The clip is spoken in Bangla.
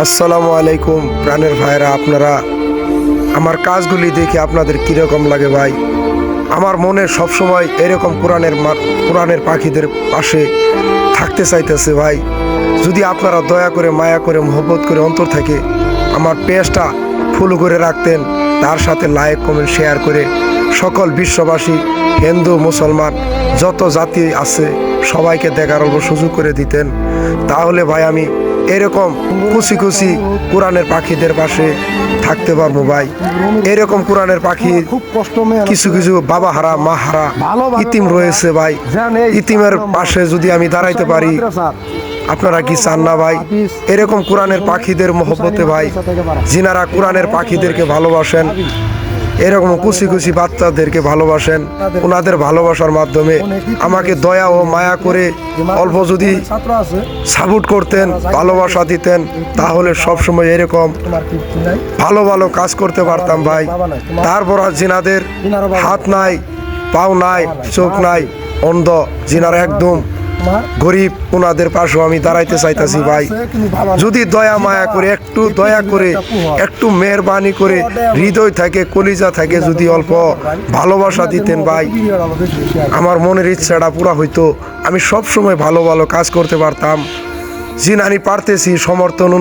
আসসালামু আলাইকুম প্রাণের ভাইরা, আপনারা আমার কাজগুলি দেখে আপনাদের কীরকম লাগে ভাই? আমার মনে সবসময় এরকম কোরআনের পাখিদের পাশে থাকতে চাইতেছে ভাই। যদি আপনারা দয়া করে, মায়া করে, মহব্বত করে অন্তর থেকে আমার পেজটা ফলো করে রাখতেন, তার সাথে লাইক কমেন্ট শেয়ার করে সকল বিশ্ববাসী, হিন্দু মুসলমান যত জাতি আছে সবাইকে দেখার সুযোগ করে দিতেন, তাহলে ভাই আমি এরকম খুশি খুশি কোরআনের পাখিদের পাশে থাকতে পারবো ভাই। এরকম কোরআনের পাখি কিছু কিছু বাবা হারা, মা হারা ইতিম রয়েছে ভাই। ইতিমের পাশে যদি আমি দাঁড়াইতে পারি, আপনারা কি চান না ভাই? এরকম কোরআনের পাখিদের মহব্বতে ভাই, যিনারা কোরআনের পাখিদেরকে ভালোবাসেন, এরকম খুশি খুশি বাচ্চাদেরকে ভালোবাসেন, ওনাদের ভালোবাসার মাধ্যমে আমাকে দয়া ও মায়া করে অল্প যদি সাপোর্ট করতেন, ভালোবাসা দিতেন, তাহলে সবসময় এরকম ভালো ভালো কাজ করতে পারতাম ভাই। তারপর যিনাদের হাত নাই, পাও নাই, চোখ নাই, অন্ধ, যিনারা একদম গরিব, ওনাদের পাশেও আমি দাঁড়াইতে চাইতেছি ভাই। যদি দয়া মায়া করে, একটু দয়া করে, একটু মেহরবানি করে, হৃদয় থেকে, কলিজা থেকে যদি অল্প ভালোবাসা দিতেন ভাই, আমার মনের ইচ্ছাটা পুরা হইতো। আমি সব সময় ভালো ভালো কাজ করতে পারতাম। যিনি আমি পারতেছি সমর্থন